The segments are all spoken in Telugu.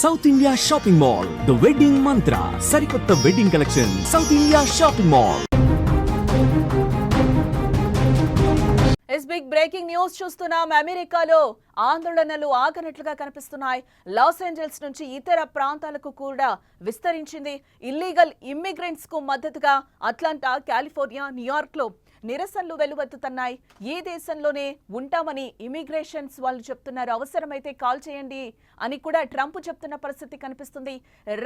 South India shopping mall, the wedding Mantra, సరికొత్త wedding collection, South India shopping mall. Big breaking news చూస్తున్నాం. అమెరికాలో ఆందోళనలు ఆగనట్లుగా కనిపిస్తున్నాయి. లాస్ ఏంజల్స్ నుంచి ఇతర ప్రాంతాలకు కూడా విస్తరించింది. ఇల్లీగల్ ఇమ్మిగ్రెంట్స్ కు మద్దతుగా అట్లాంటా, కాలిఫోర్నియా, న్యూయార్క్ లో నిరసనలు వెలువెత్తుతున్నాయి. ఈ దేశంలోనే ఉంటామని ఇమిగ్రేషన్స్ వాళ్ళు చెప్తున్నారు. అవసరమైతే కాల్ చేయండి అని కూడా ట్రంప్ చెప్తున్న పరిస్థితి కనిపిస్తుంది.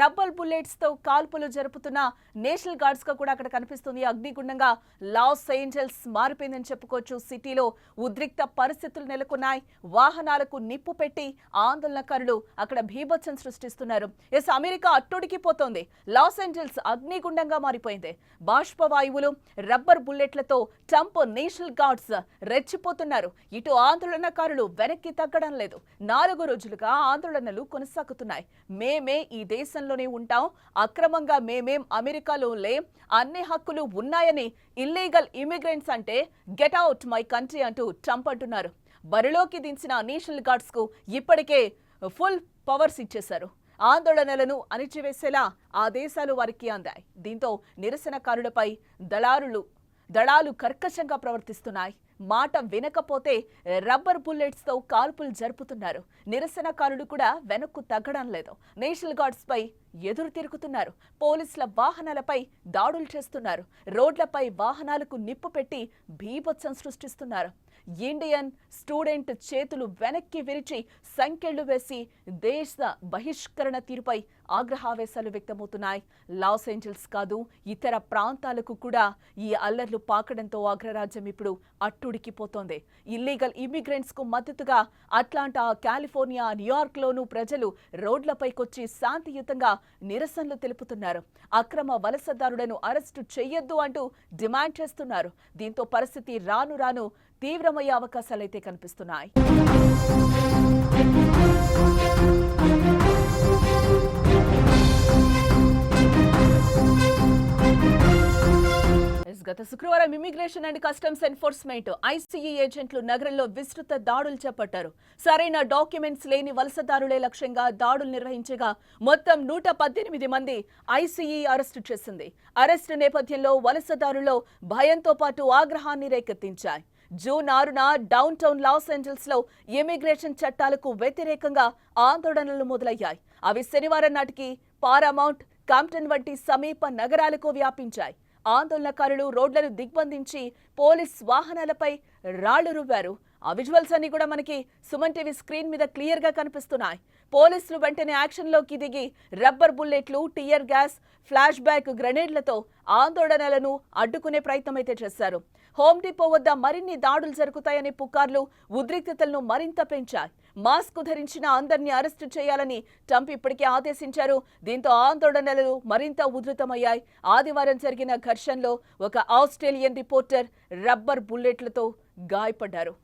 రబ్బర్ బుల్లెట్స్ తో కాల్పులు జరుపుతున్న నేషనల్ గార్డ్స్ గా కూడా అక్కడ కనిపిస్తుంది. అగ్నిగుండంగా లాస్ ఏంజల్స్ మారిపోయిందని చెప్పుకోవచ్చు. సిటీలో ఉద్రిక్త పరిస్థితులు నెలకొన్నాయి. వాహనాలకు నిప్పు పెట్టి ఆందోళనకారులు అక్కడ బీభత్సం సృష్టిస్తున్నారు. అమెరికా అట్టుడికిపోతోంది. లాస్ ఏంజల్స్ అగ్నిగుండంగా మారిపోయింది. బాష్పవాయువులు, రబ్బర్ బుల్లెట్లతో ట్రంప్ నేషనల్ గార్డ్స్ రెచ్చిపోతున్నారు. ఇటు ఆందోళనకారులు వెనక్కి తగ్గడం లేదు. 4 రోజులుగా ఆందోళనలు కొనసాగుతున్నాయి. మేమే ఈ దేశంలోనే ఉంటాం, అక్రమంగా మేమేం అమెరికాలో లేం, అన్ని హక్కులు ఉన్నాయని ఇల్లీగల్ ఇమిగ్రెంట్స్ అంటే గెట్ అవుట్ మై కంట్రీ అంటూ ట్రంప్ అంటున్నారు. బరిలోకి దించిన నేషనల్ గార్డ్స్ కు ఇప్పటికే ఫుల్ పవర్స్ ఇచ్చేశారు. ఆందోళనలను అణిచివేసేలా ఆదేశాలు వారికి అందాయి. దీంతో నిరసనకారులపై దళాలు కర్కశంగా ప్రవర్తిస్తున్నాయి. మాట వినకపోతే రబ్బర్ బుల్లెట్స్ తో కాల్పులు జరుపుతున్నారు. నిరసనకారులు కూడా వెనక్కు తగ్గడం లేదు. నేషనల్ గార్డ్స్ పై ఎదురు తిరుగుతున్నారు. పోలీసుల వాహనాలపై దాడులు చేస్తున్నారు. రోడ్లపై వాహనాలకు నిప్పు పెట్టి బీభత్సం సృష్టిస్తున్నారు. ఇండియన్ స్టూడెంట్ చేతులు వెనక్కి విరిచి సంకెళ్లు వేసి దేశ బహిష్కరణ తీరుపై ఆగ్రహావేశాలు వ్యక్తమవుతున్నాయి. లాస్ ఏంజల్స్ కాదు, ఇతర ప్రాంతాలకు కూడా ఈ అల్లర్లు పాకడంతో అగ్రరాజ్యం ఇప్పుడు అట్టుడికిపోతోంది. ఇల్లీగల్ ఇమిగ్రెంట్స్ కు మద్దతుగా అట్లాంటా, కాలిఫోర్నియా, న్యూయార్క్ లోనూ ప్రజలు రోడ్లపైకొచ్చి శాంతియుతంగా నిరసనలు తెలుపుతున్నారు. అక్రమ వలసదారులను అరెస్టు చెయ్యొద్దు అంటూ డిమాండ్ చేస్తున్నారు. దీంతో పరిస్థితి రాను రాను తీవ్రమయ్యే అవకాశాలైతే కనిపిస్తున్నాయి. గత శుక్రవారం immigration and customs enforcement ICE ఏజెంట్లు నగరంలో విస్తృత దాడులు చేపట్టారు. సరైన డాక్యుమెంట్స్ లేని వలసదారులే లక్ష్యంగా దాడులు నిర్వహించగా మొత్తం 118 మంది ఐసీఈ అరెస్టు చేసింది. అరెస్టు నేపథ్యంలో వలసదారుల్లో భయంతో పాటు ఆగ్రహాన్ని రేకెత్తించాయి. జూన్ 6న డౌన్ టౌన్ లాస్ ఏంజల్స్ లో ఇమిగ్రేషన్ చట్టాలకు వ్యతిరేకంగా ఆందోళనలు మొదలయ్యాయి. అవి శనివారం నాటికి పారామౌంట్, కాంప్టన్ వంటి సమీప నగరాలకు వ్యాపించాయి. ఆందోళనకారులు రోడ్లను దిగ్బంధించి పోలీస్ వాహనాలపై రాళ్లు రువ్వారు. ఆ విజువల్స్ అన్ని కూడా మనకి సుమన్ టీవీ స్క్రీన్ మీద క్లియర్ గా కనిపిస్తున్నాయి. పోలీసులు వెంటనే యాక్షన్లోకి దిగి రబ్బర్ బుల్లెట్లు, టియర్ గ్యాస్, ఫ్లాష్ బ్యాక్ గ్రెనేడ్లతో ఆందోళనలను అడ్డుకునే ప్రయత్నం అయితే చేశారు. హోమ్ డిపో వద్ద మరిన్ని దాడులు జరుగుతాయనే పుకార్లు ఉద్రిక్తతలను మరింత పెంచాయి. మాస్క్ ధరించిన అందరినీ అరెస్టు చేయాలని ట్రంప్ ఇప్పటికే ఆదేశించారు. దీంతో ఆందోళనలు మరింత ఉధృతమయ్యాయి. ఆదివారం జరిగిన ఘర్షణలో ఒక ఆస్ట్రేలియన్ రిపోర్టర్ రబ్బర్ బుల్లెట్లతో గాయపడ్డారు.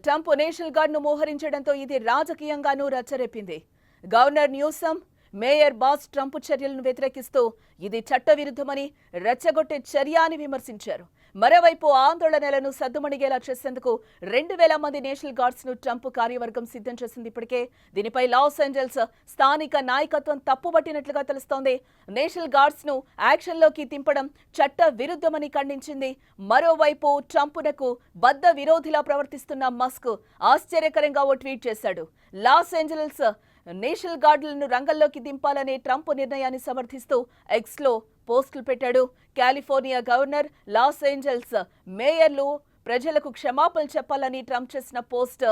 ట్రంప్ నేషనల్ గార్డ్ ను మోహరించడంతో ఇది రాజకీయంగానూ రచ్చరేపింది. Governor Newsom, mayor Bass Trump చర్యలను వ్యతిరేకిస్తూ ఇది చట్టవిరుద్ధమని, రెచ్చగొట్టే చర్య అని విమర్శించారు. మరోవైపు ఆందోళనలను సద్దుమణిగేలా చేసేందుకు 2000 మంది నేషనల్ గార్డ్స్ ను ట్రంప్ కార్యవర్గం సిద్ధం చేసింది. ఇప్పటికే దీనిపై లాస్ ఏంజల్స్ స్థానిక నాయకత్వం తప్పుబట్టినట్లుగా తెలుస్తోంది. నేషనల్ గార్డ్స్ ను యాక్షన్లోకి తింపడం చట్ట విరుద్ధమని ఖండించింది. మరోవైపు ట్రంప్నకు బద్ద విరోధిలా ప్రవర్తిస్తున్న మస్క్ ఆశ్చర్యకరంగా ఓ ట్వీట్ చేశాడు. లాస్ ఏంజల్స్ నేషనల్ గార్డులను రంగంలోకి దింపాలనే ట్రంప్ నిర్ణయాన్ని సమర్థిస్తూ ఎక్స్లో పోస్టులు పెట్టాడు. కాలిఫోర్నియా గవర్నర్, లాస్ ఏంజల్స్ మేయర్లు ప్రజలకు క్షమాపణలు చెప్పాలని ట్రంప్ చేసిన పోస్ట్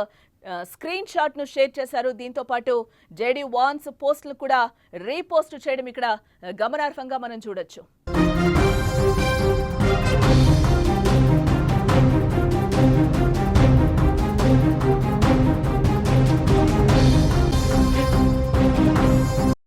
స్క్రీన్ షాట్ ను షేర్ చేశారు. దీంతో పాటు జేడీ వాన్స్ పోస్టులు కూడా రీపోస్ట్ చేయడం ఇక్కడ గమనార్హంగా మనం చూడొచ్చు.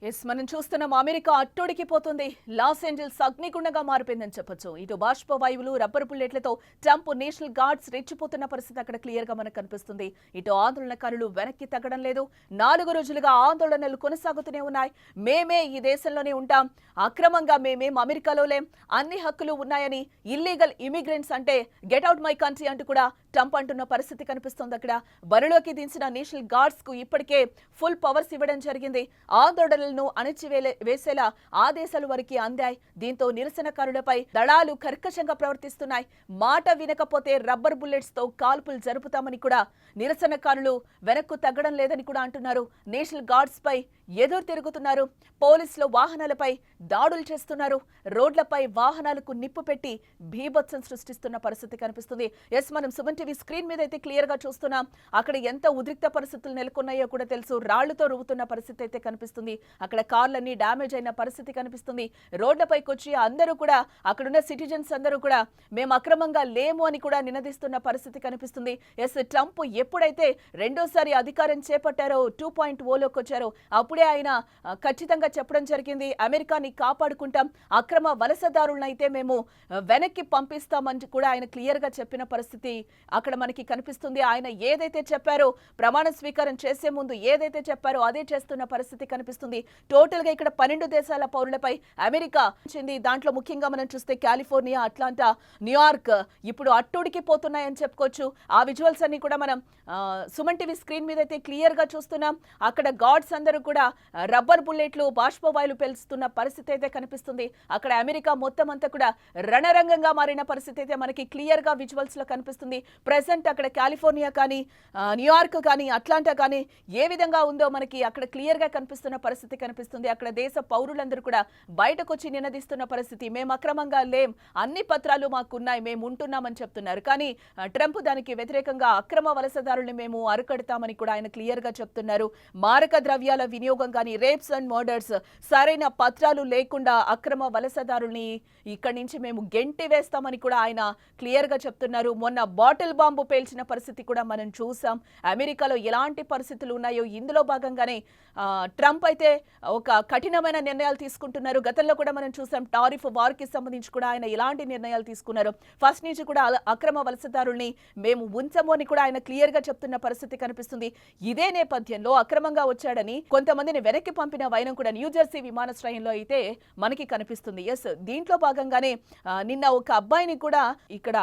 ఎస్ మనం చూస్తున్నాం అమెరికా అట్టొడికిపోతుంది. లాస్ ఏంజల్స్ అగ్నిగుండంగా మారిపోయిందని చెప్పొచ్చు. ఇటు బాష్పవాయువులు రబ్బర్ బుల్లెట్లతో ట్రంప్ నేషనల్ గార్డ్స్ రెచ్చిపోతున్న పరిస్థితి అక్కడ క్లియర్ గా మనకు కనిపిస్తుంది. ఇటు ఆందోళనకారులు వెనక్కి తగ్గడం లేదు. 4 రోజులుగా ఆందోళనలు కొనసాగుతూనే ఉన్నాయి. మేమే ఈ దేశంలోనే ఉంటాం, అక్రమంగా మేమేం అమెరికాలో లేం, అన్ని హక్కులు ఉన్నాయని ఇల్లీగల్ ఇమిగ్రెంట్స్ అంటే గెట్ అవుట్ మై కంట్రీ అంటూ కూడా ట్రంప్ అంటున్న పరిస్థితి కనిపిస్తుంది. అక్కడ బరిలోకి దించిన నేషనల్ గార్డ్స్ కు ఇప్పటికే ఫుల్ పవర్స్ ఇవ్వడం జరిగింది. ఆందోళనలను అణచివేసేలా ఆదేశాలు వరకు అందాయి. దీంతో నిరసనకారులపై దళాలు కర్కశంగా ప్రవర్తిస్తున్నాయి. మాట వినకపోతే రబ్బర్ బుల్లెట్స్ తో కాల్పులు జరుపుతామని కూడా నిరసనకారులు వెనక్కు తగ్గడం లేదని కూడా అంటున్నారు. నేషనల్ గార్డ్స్ పై ఎదురు తిరుగుతున్నారు. పోలీసులు వాహనాలపై దాడులు చేస్తున్నారు. రోడ్లపై వాహనాలకు నిప్పు పెట్టి భీభత్సం సృష్టిస్తున్న పరిస్థితి కనిపిస్తుంది. ఎస్ మనం సుమన్ టీవీ స్క్రీన్ మీద అయితే క్లియర్ గా చూస్తున్నాం. అక్కడ ఎంత ఉద్రిక్త పరిస్థితులు నెలకొన్నాయో కూడా తెలుసు. రాళ్లతో రువ్వుతున్న పరిస్థితి అయితే కనిపిస్తుంది. అక్కడ కార్లన్నీ డ్యామేజ్ అయిన పరిస్థితి కనిపిస్తుంది. రోడ్లపైకి వచ్చి అందరూ కూడా అక్కడున్న సిటిజన్స్ అందరూ కూడా మేము అక్రమంగా లేము అని కూడా నినదిస్తున్న పరిస్థితి కనిపిస్తుంది. ఎస్ ట్రంప్ ఎప్పుడైతే రెండోసారి అధికారం చేపట్టారో 2.0లోకి వచ్చారో అప్పుడే ఆయన ఖచ్చితంగా చెప్పడం జరిగింది, అమెరికాని కాపాడుకుంటాం, అక్రమ వలసదారులను అయితే మేము వెనక్కి పంపిస్తామని కూడా ఆయన క్లియర్ గా చెప్పిన పరిస్థితి అక్కడ మనకి కనిపిస్తుంది. ఆయన ఏదైతే చెప్పారో ప్రమాణ స్వీకారం చేసే ముందు ఏదైతే చెప్పారో అదే చేస్తున్న పరిస్థితి కనిపిస్తుంది. టోటల్ గా ఇక్కడ 12 దేశాల పౌరులపై అమెరికా చెంది దాంట్లో ముఖ్యంగా మనం చూస్తే కాలిఫోర్నియా, అట్లాంటా, న్యూయార్క్ ఇప్పుడు అట్టుడికిపోతున్నాయని చెప్పుకోవచ్చు. ఆ విజువల్స్ అన్ని కూడా మనం సుమన్ టీవీ స్క్రీన్ మీద అయితే క్లియర్ గా చూస్తున్నాం. అక్కడ గార్డ్స్ అందరూ కూడా రబ్బర్ బుల్లెట్లు బాష్పవాయువులు పేలుస్తున్న పరిస్థితి అయితే కనిపిస్తుంది. అక్కడ అమెరికా మొత్తం అంతా కూడా రణరంగంగా మారిన పరిస్థితి అయితే మనకి క్లియర్ గా విజువల్స్ లో కనిపిస్తుంది. ప్రెసెంట్ అక్కడ కాలిఫోర్నియా కానీ న్యూయార్క్ కానీ అట్లాంటా కానీ ఏ విధంగా ఉందో మనకి అక్కడ క్లియర్ గా కనిపిస్తున్న పరిస్థితి కనిపిస్తుంది. అక్కడ దేశ పౌరులందరూ కూడా బయటకు వచ్చి నినదిస్తున్న పరిస్థితి. మేము అక్రమంగా లేం, అన్ని పత్రాలు మాకున్నాయి, మేము ఉంటున్నామని చెప్తున్నారు. కానీ ట్రంప్ దానికి వ్యతిరేకంగా అక్రమ వలసదారుల్ని మేము అరికడతామని కూడా ఆయన క్లియర్ గా చెప్తున్నారు. మారక ద్రవ్యాల వినియోగం కానీ రేప్స్ అండ్ మర్డర్స్, సరైన పత్రాలు లేకుండా అక్రమ వలసదారుల్ని ఇక్కడి నుంచి మేము గెంటి వేస్తామని కూడా ఆయన క్లియర్ గా చెప్తున్నారు. మొన్న బాటిల్ బాంబు పేల్చిన పరిస్థితి కూడా మనం చూసాం. అమెరికాలో ఎలాంటి పరిస్థితులు ఉన్నాయో ఇందులో భాగంగానే ట్రంప్ అయితే ఒక కఠినమైన నిర్ణయాలు తీసుకుంటున్నారు. గతంలో కూడా మనం చూసాం టారిఫ్ వార్ కి సంబంధించి కూడా ఆయన ఎలాంటి నిర్ణయాలు తీసుకున్నారు. ఫస్ట్ నుంచి కూడా అక్రమ వలసదారుల్ని మేము ఉంచము అని కూడా ఆయన క్లియర్ గా చెప్తున్న పరిస్థితి కనిపిస్తుంది. ఇదే నేపథ్యంలో అక్రమంగా వచ్చాడని కొంతమందిని వెనక్కి పంపిన వైనం కూడా న్యూజెర్సీ విమానాశ్రయంలో అయితే మనకి కనిపిస్తుంది. ఎస్ దీంట్లో భాగంగానే నిన్న ఒక అబ్బాయిని కూడా ఇక్కడ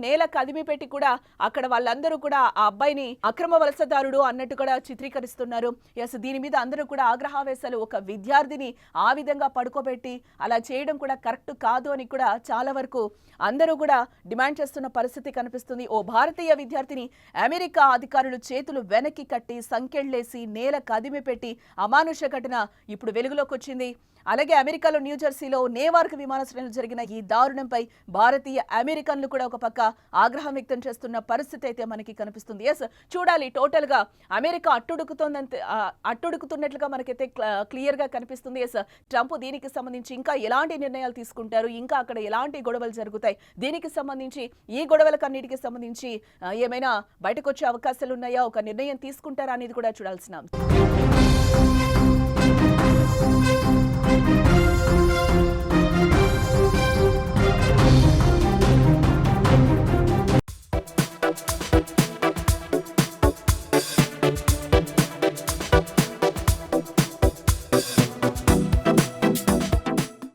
నేలకు అదిమి పెట్టి కూడా అక్కడ వాళ్ళందరూ కూడా ఆ అబ్బాయిని అక్రమ వలసదారుడు అన్నట్టు కూడా చిత్రీకరిస్తున్నారు. ఎస్ దీని మీద అందరూ కూడా ఆగ్రహావేశాలు. ఒక విద్యార్థిని ఆ విధంగా పడుకోబెట్టి అలా చేయడం కూడా కరెక్ట్ కాదు అని కూడా చాలా వరకు అందరూ కూడా డిమాండ్ చేస్తున్న పరిస్థితి కనిపిస్తుంది. ఓ భారతీయ విద్యార్థిని అమెరికా అధికారులు చేతులు వెనక్కి కట్టి సంకెళ్లేసి నేలకు అదిమి పెట్టి అమానుష ఘటన ఇప్పుడు వెలుగులోకి వచ్చింది. అలాగే అమెరికాలో న్యూజెర్సీలో నేవార్క్ విమానాశ్రయంలో జరిగిన ఈ దారుణంపై భారతీయ అమెరికన్లు కూడా ఒక పక్క ఆగ్రహం వ్యక్తం చేస్తున్న పరిస్థితి అయితే మనకి కనిపిస్తుంది. ఎస్ చూడాలి టోటల్ గా అమెరికా అట్టుడుకుతున్నట్లుగా మనకైతే క్లియర్ గా కనిపిస్తుంది. ఎస్ ట్రంప్ దీనికి సంబంధించి ఇంకా ఎలాంటి నిర్ణయాలు తీసుకుంటారు, ఇంకా అక్కడ ఎలాంటి గొడవలు జరుగుతాయి, దీనికి సంబంధించి ఈ గొడవలకన్నిటికి సంబంధించి ఏమైనా బయటకు వచ్చే అవకాశాలు ఉన్నాయా, ఒక నిర్ణయం తీసుకుంటారా అనేది కూడా చూడాల్సిన